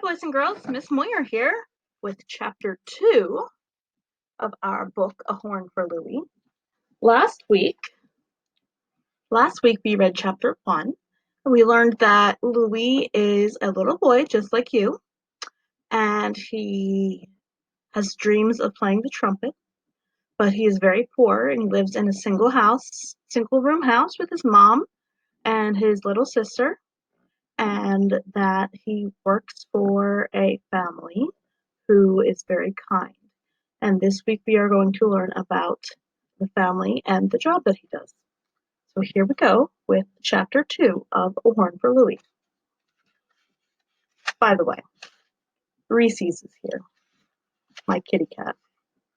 boys and girls, Miss Moyer here with chapter 2 of our book, A Horn for Louis. Last week we read chapter 1, and we learned that Louis is a little boy just like you, and he has dreams of playing the trumpet, but he is very poor, and he lives in a single room house with his mom and his little sister, and that he works for a family who is very kind. And this week we are going to learn about the family and the job that he does. So here we go with chapter 2 of A Horn for Louis. By the way, Reese's is here, my kitty cat,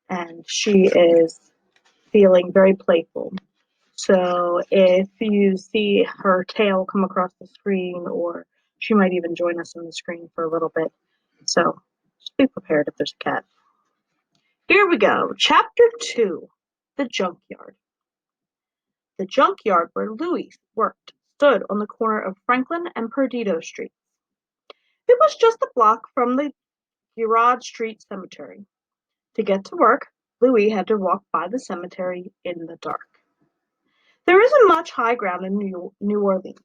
and she is feeling very playful. So if you see her tail come across the screen, or she might even join us on the screen for a little bit. So just be prepared if there's a cat. Here we go. Chapter 2, The Junkyard. The junkyard where Louis worked stood on the corner of Franklin and Perdido Streets. It was just a block from the Girard Street Cemetery. To get to work, Louis had to walk by the cemetery in the dark. There isn't much high ground in New Orleans.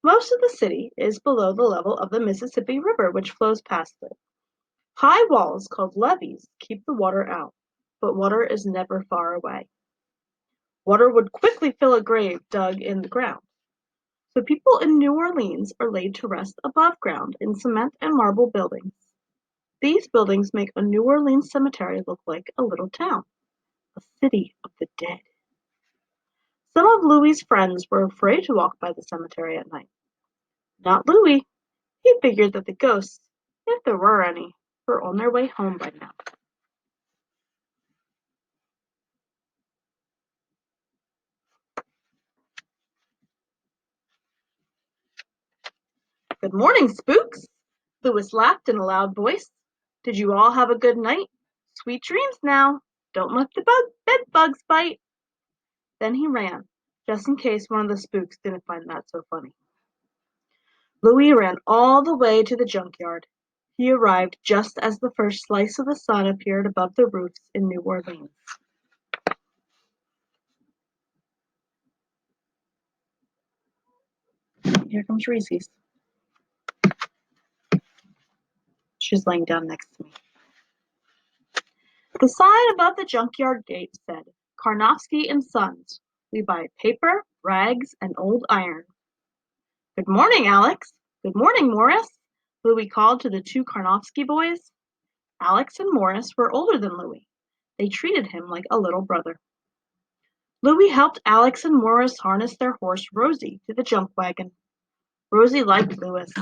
Most of the city is below the level of the Mississippi River, which flows past it. High walls called levees keep the water out, but water is never far away. Water would quickly fill a grave dug in the ground. So people in New Orleans are laid to rest above ground in cement and marble buildings. These buildings make a New Orleans cemetery look like a little town, a city of the dead. Some of Louis's friends were afraid to walk by the cemetery at night. Not Louis. He figured that the ghosts, if there were any, were on their way home by now. Good morning, spooks! Louis laughed in a loud voice. Did you all have a good night? Sweet dreams now. Don't let the bed bugs bite. Then he ran, just in case one of the spooks didn't find that so funny. Louis ran all the way to the junkyard. He arrived just as the first slice of the sun appeared above the roofs in New Orleans. Here comes Reese's. She's laying down next to me. The sign above the junkyard gate said, Karnofsky and Sons. We buy paper, rags, and old iron. Good morning, Alex. Good morning, Morris, Louis called to the two Karnofsky boys. Alex and Morris were older than Louis. They treated him like a little brother. Louis helped Alex and Morris harness their horse, Rosie, to the junk wagon. Rosie liked Louis.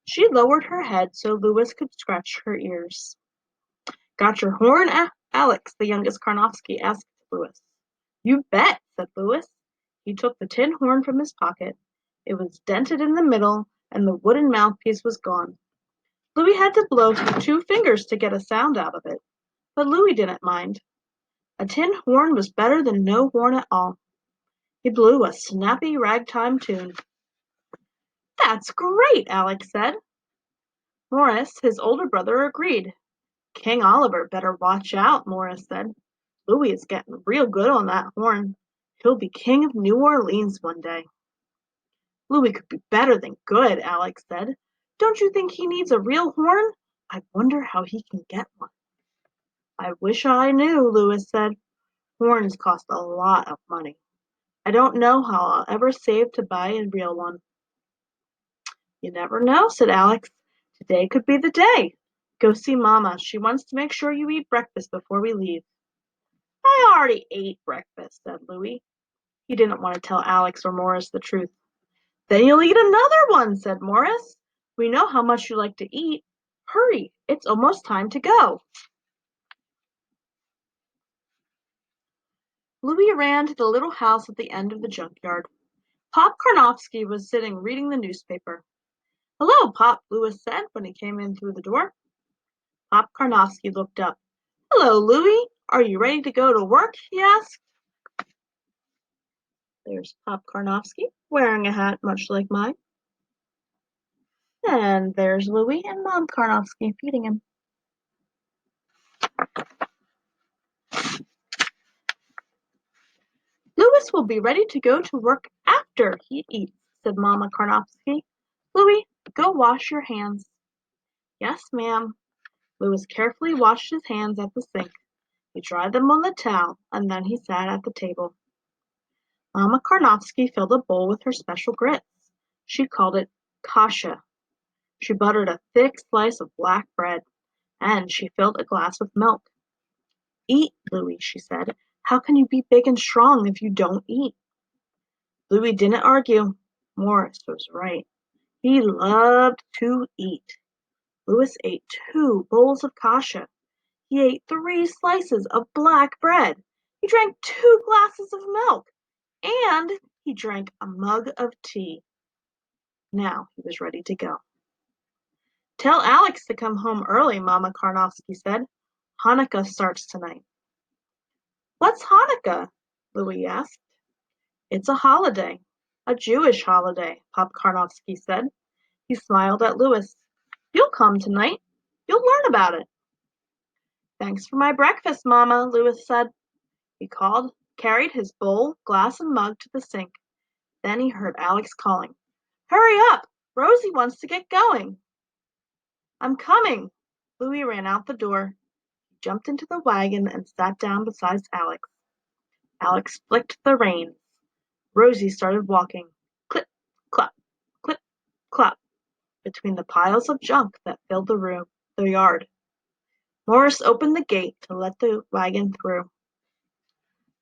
She lowered her head so Louis could scratch her ears. Got your horn, Alex, the youngest Karnofsky asked Louis. You bet, said Louis. He took the tin horn from his pocket. It was dented in the middle, and the wooden mouthpiece was gone. Louis had to blow through 2 fingers to get a sound out of it, but Louis didn't mind. A tin horn was better than no horn at all. He blew a snappy ragtime tune. That's great, Alex said. Morris, his older brother, agreed. King Oliver better watch out, Morris said. Louis is getting real good on that horn. He'll be king of New Orleans one day. Louis could be better than good, Alex said. Don't you think he needs a real horn? I wonder how he can get one. I wish I knew, Louis said. Horns cost a lot of money. I don't know how I'll ever save to buy a real one. You never know, said Alex. Today could be the day. Go see Mama. She wants to make sure you eat breakfast before we leave. I already ate breakfast, said Louis. He didn't want to tell Alex or Morris the truth. Then you'll eat another one, said Morris. We know how much you like to eat. Hurry, it's almost time to go. Louis ran to the little house at the end of the junkyard. Pop Karnofsky was sitting reading the newspaper. Hello, Pop, Louis said when he came in through the door. Pop Karnofsky looked up. Hello, Louis. Are you ready to go to work? He asked. There's Pop Karnofsky, wearing a hat much like mine. And there's Louis and Mom Karnofsky feeding him. Louis will be ready to go to work after he eats, said Mama Karnofsky. Louis, go wash your hands. Yes, ma'am. Louis carefully washed his hands at the sink. He dried them on the towel, and then he sat at the table. Mama Karnofsky filled a bowl with her special grits. She called it kasha. She buttered a thick slice of black bread, and she filled a glass with milk. Eat, Louis, she said. How can you be big and strong if you don't eat? Louis didn't argue. Morris was right. He loved to eat. Louis ate 2 bowls of kasha. He ate 3 slices of black bread. He drank 2 glasses of milk. And he drank a mug of tea. Now he was ready to go. Tell Alex to come home early, Mama Karnofsky said. Hanukkah starts tonight. What's Hanukkah? Louis asked. It's a holiday. A Jewish holiday, Pop Karnofsky said. He smiled at Louis. You'll come tonight. You'll learn about it. Thanks for my breakfast, Mama, Louis said. He carried his bowl, glass, and mug to the sink. Then he heard Alex calling. Hurry up! Rosie wants to get going. I'm coming. Louis ran out the door. He jumped into the wagon and sat down beside Alex. Alex flicked the reins. Rosie started walking. Clip, clop, clip, clop, between the piles of junk that filled the yard. Morris opened the gate to let the wagon through.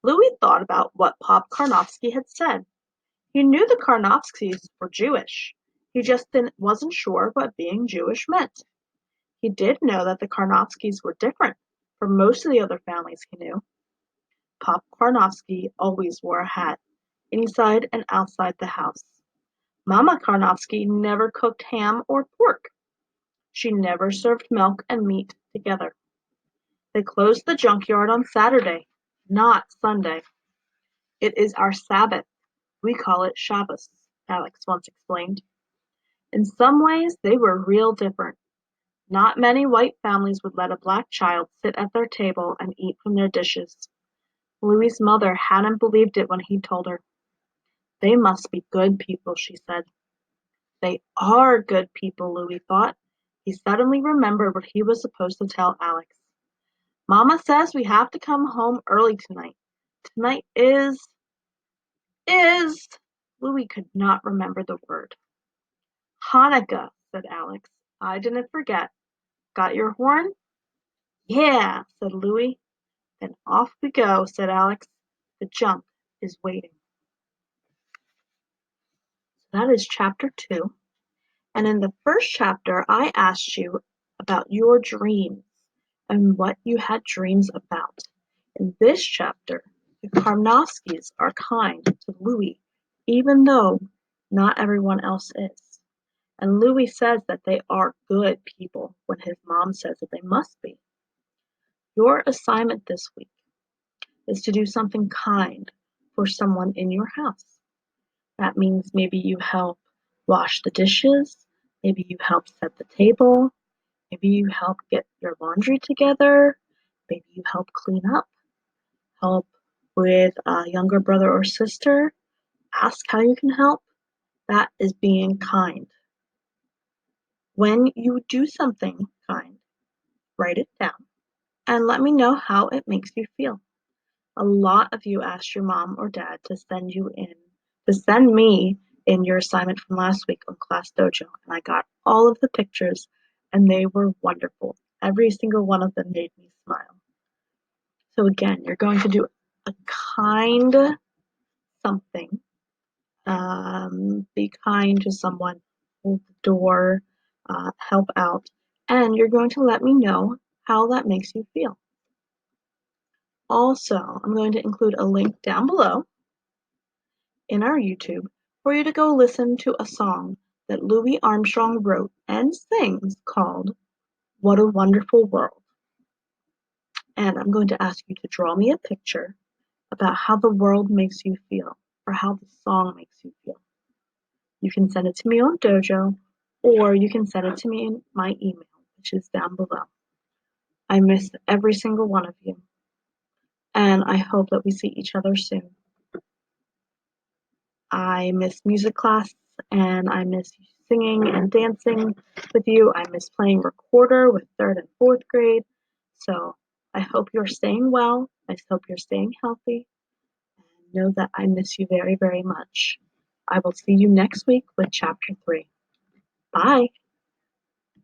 Louis thought about what Pop Karnofsky had said. He knew the Karnofskys were Jewish. He just wasn't sure what being Jewish meant. He did know that the Karnofskys were different from most of the other families he knew. Pop Karnofsky always wore a hat, inside and outside the house. Mama Karnofsky never cooked ham or pork. She never served milk and meat together. They closed the junkyard on Saturday, not Sunday. It is our Sabbath. We call it Shabbos, Alex once explained. In some ways, they were real different. Not many white families would let a black child sit at their table and eat from their dishes. Louis's mother hadn't believed it when he told her. They must be good people, she said. They are good people, Louis thought. He suddenly remembered what he was supposed to tell Alex. Mama says we have to come home early tonight. Tonight is... Louis could not remember the word. Hanukkah, said Alex. I didn't forget. Got your horn? Yeah, said Louis. Then off we go, said Alex. The junk is waiting. That is chapter 2. And in the first chapter, I asked you about your dreams and what you had dreams about. In this chapter, the Karnofskys are kind to Louis, even though not everyone else is. And Louis says that they are good people when his mom says that they must be. Your assignment this week is to do something kind for someone in your house. That means maybe you help wash the dishes, maybe you help set the table, maybe you help get your laundry together, maybe you help clean up, help with a younger brother or sister, ask how you can help. That is being kind. When you do something kind, write it down and let me know how it makes you feel. A lot of you asked your mom or dad to send me in your assignment from last week on Class Dojo, and I got all of the pictures, and they were wonderful. Every single one of them made me smile. So again, you're going to do a kind something. Be kind to someone, hold the door, help out, and you're going to let me know how that makes you feel. Also, I'm going to include a link down below in our YouTube for you to go listen to a song that Louis Armstrong wrote and sings called What a Wonderful World. And I'm going to ask you to draw me a picture about how the world makes you feel or how the song makes you feel. You can send it to me on Dojo, or you can send it to me in my email, which is down below. I miss every single one of you, and I hope that we see each other soon. I miss music class, and I miss singing and dancing with you. I miss playing recorder with 3rd and 4th grade. So I hope you're staying well. I hope you're staying healthy. And know that I miss you very, very much. I will see you next week with Chapter 3. Bye.